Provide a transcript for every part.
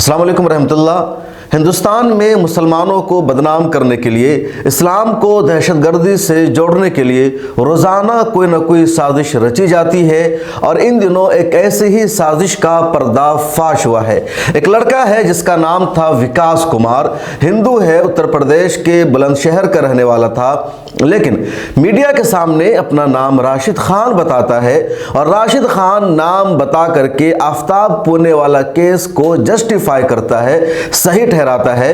अस्सलाम वालेकुम रहमतुल्लाह। हिंदुस्तान में मुसलमानों को बदनाम करने के लिए, इस्लाम को दहशतगर्दी से जोड़ने के लिए रोज़ाना कोई ना कोई साजिश रची जाती है और इन दिनों एक ऐसी ही साजिश का पर्दाफाश हुआ है। एक लड़का है जिसका नाम था विकास कुमार, हिंदू है, उत्तर प्रदेश के बुलंदशहर का रहने वाला था, लेकिन मीडिया के सामने अपना नाम राशिद खान बताता है और राशिद खान नाम बता करके आफ्ताब पूनेवाला केस को जस्टिफाई करता है, सही ठहराता है।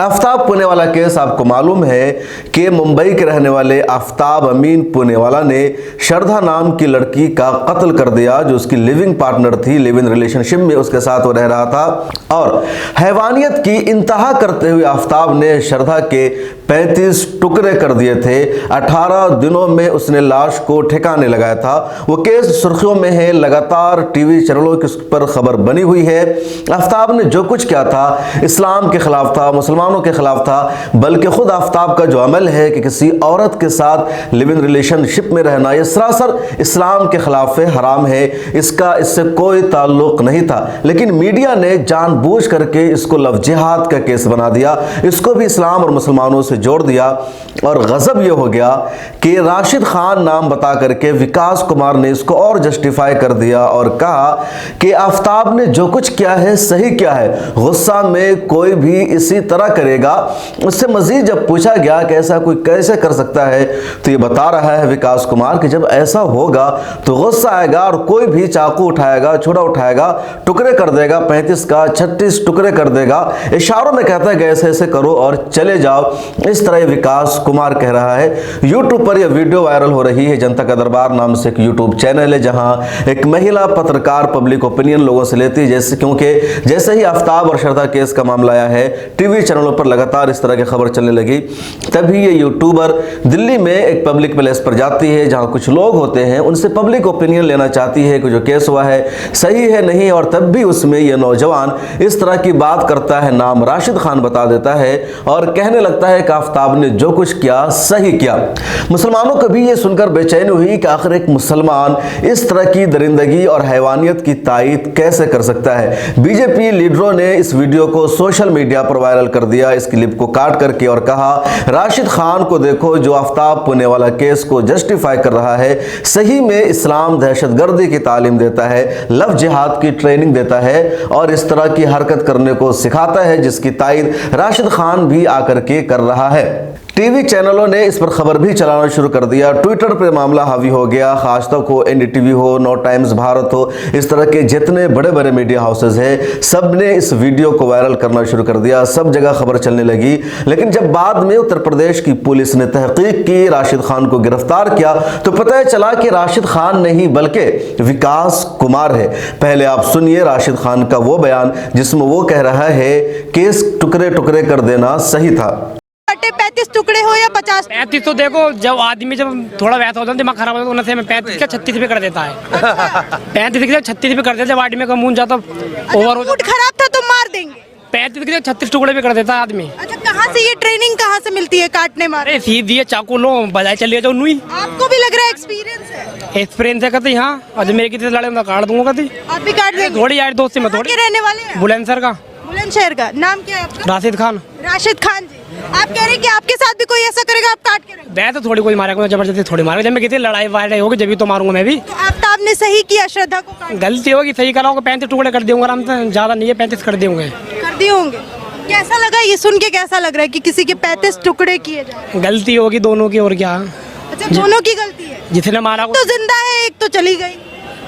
आफ्ताब पूनेवाला केस आपको मालूम है कि मुंबई के रहने वाले आफ्ताब अमीन पूनेवाला ने श्रद्धा नाम की लड़की का कत्ल कर दिया, जो उसकी लिविंग पार्टनर थी, लिव इन रिलेशनशिप में उसके साथ वो रह रहा था। और हैवानियत की इंतहा करते हुए आफ्ताब ने श्रद्धा के 35 टुकड़े कर दिए थे। 18 दिनों में उसने लाश को ठिकाने लगाया था। वो केस सुर्खियों में है, लगातार टीवी चैनलों के पर खबर बनी हुई है। आफ्ताब ने जो कुछ किया था इस्लाम के खिलाफ था, मुसलमानों के खिलाफ था, बल्कि खुद आफ्ताब का जो अमल है कि किसी औरत के साथ लिव इन रिलेशनशिप में रहना, ये सरासर इस्लाम के खिलाफ है, हराम है, इससे कोई ताल्लुक नहीं था। लेकिन मीडिया ने जानबूझ करके इसको लव जिहाद का केस बना दिया, इसको भी इस्लाम और मुसलमानों से जोड़ दिया। और गजब यह हो गया कि राशिद खान नाम बता करके विकास कुमार ने इसको और जस्टिफाई कर दिया और कहा कि आफ्ताब ने जो कुछ किया है सही किया है, गुस्सा में कोई भी इसी तरह करेगा। उससे मजीद जब पूछा गया कि ऐसा कोई कैसे कर सकता है, तो ये बता रहा है विकास कुमार कि जब ऐसा होगा तो गुस्सा आएगा और कोई भी चाकू उठाएगा, छुरा उठाएगा, टुकड़े कर देगा, 35 का 36 टुकड़े कर देगा, इशारों में कहता है कि ऐसे ऐसे करो और चले जाओ। इस तरह विकास कुमार कह रहा है। यूट्यूब पर यह वीडियो वायरल हो रही है। जनता का दरबार नाम से एक यूट्यूब चैनल है जहां एक महिला पत्रकार पब्लिक ओपिनियन लोगों से लेती है, जैसे ही आफ्ताब और श्रद्धा केस का मामला आया है, टीवी चैनलों पर लगातार इस तरह की खबर चलने लगी। तभी ये यूट्यूबर दिल्ली में एक पब्लिक प्लेस पर जाती है जहां कुछ लोग होते हैं, उनसे पब्लिक ओपिनियन लेना चाहती है कि जो केस हुआ है सही है नहीं, और तब भी उसमें यह नौजवान इस तरह की बात करता है, नाम राशिद खान बता देता है और कहने लगता है कि आफ्ताब ने जो कुछ किया सही किया। मुसलमानों को भी ये सुनकर बेचैनी हुई कि आखिर एक मुसलमान इस तरह की दरिंदगी और हैवानियत की तायद कैसे कर सकता है। बीजेपी लीडरों ने इस वीडियो को सोशल मीडिया पर वायरल कर दिया, इस क्लिप को काट करके, और कहा राशिद खान को देखो जो आफ्ताब पूनेवाला केस को जस्टिफाई कर रहा है, सही में इस्लाम दहशतगर्दी की तालीम देता है, लव जिहाद की ट्रेनिंग देता है और इस तरह की हरकत करने को सिखाता है, जिसकी तायद राशिद खान भी आकर के कर रहा है। टीवी चैनलों ने इस पर खबर भी चलाना शुरू कर दिया। ट्विटर पर मामला हावी हो गया। खास तक हो, एनडीटीवी हो, नो टाइम्स भारत हो, इस तरह के जितने बड़े बड़े मीडिया हाउसेज हैं, सब ने इस वीडियो को वायरल करना शुरू कर दिया। सब जगह खबर चलने लगी। लेकिन जब बाद में उत्तर प्रदेश की पुलिस ने तहकीक की, राशिद खान को गिरफ्तार किया, तो पता चला कि राशिद खान नहीं बल्कि विकास कुमार है। पहले आप सुनिए राशिद खान का वो बयान जिसमें वो कह रहा है केस टुकड़े टुकड़े कर देना सही था। 35 टुकड़े हो या 50? 35 तो देखो, जब आदमी जब थोड़ा वैसा होता है, दिमाग खराब होता है, उन्हें में 35 का 36 पे कर देता है। 35 का 36 पे कर देता है। जब आदमी का मुंह जाता ओवर हो मूड खराब था तो मार देंगे। 35 के 36 टुकड़े पे कर देता है आदमी। अच्छा, कहाँ से ये ट्रेनिंग कहाँ से मिलती है काटने मारने? अरे सीधी है, चाकू लो, बजाय चलिए जाओ नुई। आपको भी लग रहा है एक्सपीरियंस है? एक्सपीरियंस है कहते हाँ, आज मेरे कितने लड़े मैं काट दूंगा कहती। आप भी काट देंगे? थोड़ी यार दोस्त से मैं थोड़ी। रहने वाले हैं? बुलंदशहर का। बुलंदशहर का। नाम क्या है आपका? राशिद खान। राशिद खान जी, आप कह रहे हैं कि आपके साथ भी कोई ऐसा करेगा आप काट के रखेंगे? मैं तो थोड़ी कोई मारेगा, जबरदस्ती थोड़ी मारेगा। जब मैं कितनी लड़ाई वाड़ाई होगी जब भी तो मारूंगा मैं भी। तो आफ्ताब ने सही किया श्रद्धा को काट? गलती होगी, सही करा होगा। 35 टुकड़े कर दूंगा आराम से, ज्यादा नहीं है, 35 कर देंगे। कर दिए होंगे। कैसा लगा ये सुन के? कैसा लग रहा है कि किसी के 35 टुकड़े किए जाए? गलती होगी दोनों की, और क्या। अच्छा, दोनों की गलती है? जिसने मारा तो जिंदा है, एक तो चली गई।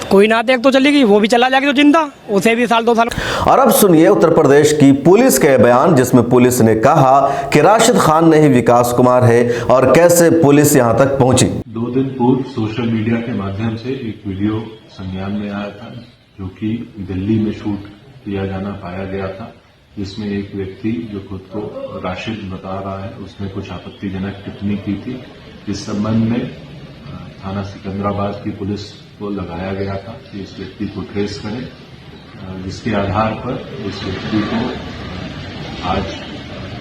कोई ना देख तो चलेगी, वो भी चला जाएगी तो जिंदा, उसे भी साल 2 साल। और अब सुनिए उत्तर प्रदेश की पुलिस के बयान, जिसमें पुलिस ने कहा कि राशिद खान नहीं विकास कुमार है और कैसे पुलिस यहां तक पहुंची। 2 दिन पूर्व सोशल मीडिया के माध्यम से एक वीडियो संज्ञान में आया था, जो कि दिल्ली में शूट किया जाना पाया गया था, जिसमें एक व्यक्ति जो खुद को राशिद बता रहा है, उसने कुछ आपत्तिजनक टिप्पणी की थी। इस संबंध में थाना सिकंदराबाद की पुलिस को लगाया गया था कि इस व्यक्ति को ट्रेस करें, जिसके आधार पर इस व्यक्ति को आज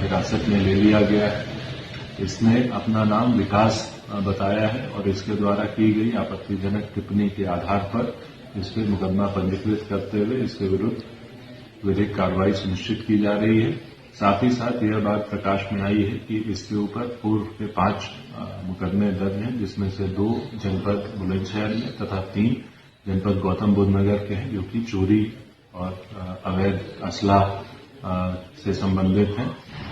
हिरासत में ले लिया गया है। इसने अपना नाम विकास बताया है और इसके द्वारा की गई आपत्तिजनक टिप्पणी के आधार पर इस पर मुकदमा पंजीकृत करते हुए इसके विरुद्ध विधिक कार्रवाई सुनिश्चित की जा रही है। साथ ही साथ यह बात प्रकाश में आई है कि इसके ऊपर पूर्व के 5 मुकदमे दर्ज हैं, जिसमें से 2 जनपद बुलंदशहर में तथा 3 जनपद गौतम बुद्ध नगर के हैं, जो कि चोरी और अवैध असला से संबंधित हैं।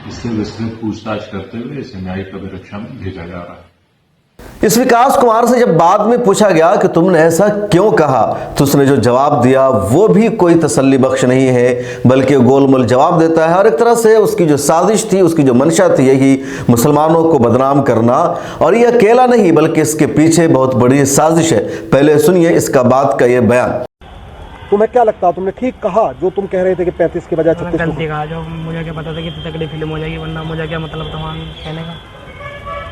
इससे विस्तृत पूछताछ करते हुए इसे न्यायिक अभिरक्षा में भेजा जा रहा है। इस विकास कुमार से जब बाद में पूछा गया कि तुमने ऐसा क्यों कहा, तो उसने जो जवाब दिया वो भी कोई तसल्ली बख्श नहीं है, बल्कि गोलमोल जवाब देता है। और एक तरह से उसकी जो साजिश थी, उसकी जो मंशा थी, यही मुसलमानों को बदनाम करना। और ये अकेला नहीं, बल्कि इसके पीछे बहुत बड़ी साजिश है। पहले सुनिए इसका बात का ये बयान। तुम्हें क्या लगता है, तुमने ठीक कहा जो तुम कह रहे थे कि 35 के बजाय 36? गलती कहा, जो मुझे क्या पता था कि तगड़ी फिल्म हो जाएगी, वरना मुझे क्या मतलब था वहाँ कहने का।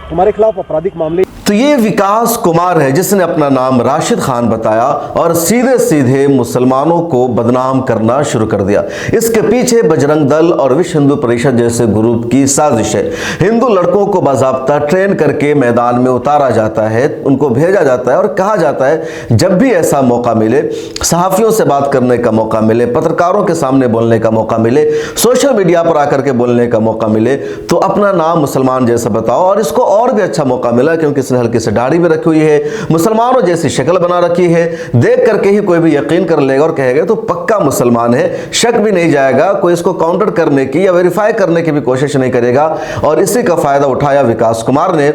तुम्हारे खिलाफ आपराधिक मामले। तो ये विकास कुमार है जिसने अपना नाम राशिद खान बताया और सीधे सीधे मुसलमानों को बदनाम करना शुरू कर दिया। इसके पीछे बजरंग दल और विश्व हिंदू परिषद जैसे ग्रुप की साजिश है। हिंदू लड़कों को बाज़ाब्ता ट्रेन करके मैदान में उतारा जाता है, उनको भेजा जाता है और कहा जाता है जब भी ऐसा मौका मिले, सहाफ़ियों से बात करने का मौका मिले, पत्रकारों के सामने बोलने का मौका मिले, सोशल मीडिया पर आकर के बोलने का मौका मिले, तो अपना नाम मुसलमान जैसा बताओ। और इसको और भी अच्छा मौका मिला क्योंकि इसने हल्की से दाढ़ी भी रखी हुई है, मुसलमानों जैसी शक्ल बना रखी है। देख करके ही कोई भी यकीन कर लेगा और कहेगा तो पक्का मुसलमान है, शक भी नहीं जाएगा, कोई इसको काउंटर करने की या वेरीफाई करने की भी कोशिश नहीं करेगा। और इसी का फायदा उठाया विकास कुमार ने।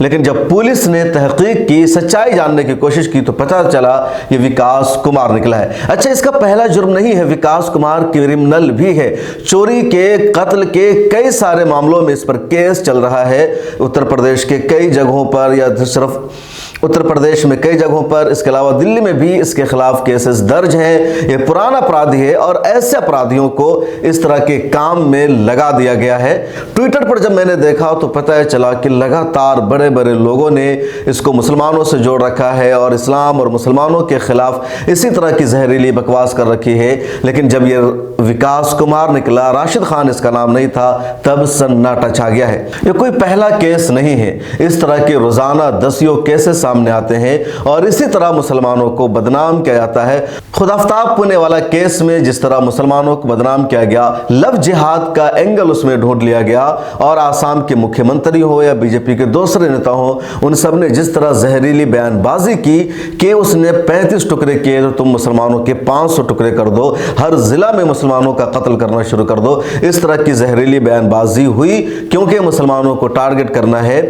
लेकिन जब पुलिस ने तहकीक की, सच्चाई जानने की कोशिश की, तो पता चला ये विकास कुमार निकला है। अच्छा, इसका पहला जुर्म नहीं है, विकास कुमार क्रिमिनल भी है। चोरी के, कत्ल के कई सारे मामलों में इस पर केस चल रहा है। उत्तर प्रदेश के कई जगहों पर, या सिर्फ उत्तर प्रदेश में कई जगहों पर, इसके अलावा दिल्ली में भी इसके खिलाफ केसेस दर्ज हैं। ये पुराना अपराधी है और ऐसे अपराधियों को इस तरह के काम में लगा दिया गया है। ट्विटर पर जब मैंने देखा तो पता चला कि लगातार बड़े बड़े लोगों ने इसको मुसलमानों से जोड़ रखा है और इस्लाम और मुसलमानों के खिलाफ इसी तरह की जहरीली बकवास कर रखी है। लेकिन जब ये विकास कुमार निकला, राशिद खान इसका नाम नहीं था, तब सन्नाटा छा गया है। ये कोई पहला केस नहीं है, इस तरह के रोजाना दसियों केसेस सामने आते हैं और इसी तरह मुसलमानों को बदनाम किया जाता है। खुदाफ्ताब पुणे वाला केस में जिस तरह मुसलमानों को बदनाम किया गया, लव जिहाद का एंगल उसमें ढूंढ लिया गया। और आसाम के मुख्यमंत्री हो या बीजेपी के दूसरे नेता हो, उन सब ने जिस तरह जहरीली बयानबाजी की कि उसने 35 टुकड़े किए तो तुम मुसलमानों के 500 टुकड़े कर दो, हर जिला में मुसलमानों का कत्ल करना शुरू कर दो, इस तरह की जहरीली बयानबाजी हुई क्योंकि मुसलमानों को टारगेट करना है।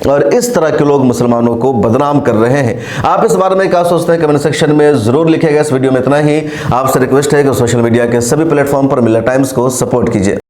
और इस तरह के लोग मुसलमानों को बदनाम कर रहे हैं। आप इस बारे में क्या सोचते हैं कमेंट सेक्शन में जरूर लिखिएगा। इस वीडियो में इतना ही। आपसे रिक्वेस्ट है कि सोशल मीडिया के सभी प्लेटफॉर्म पर मिल्लत टाइम्स को सपोर्ट कीजिए।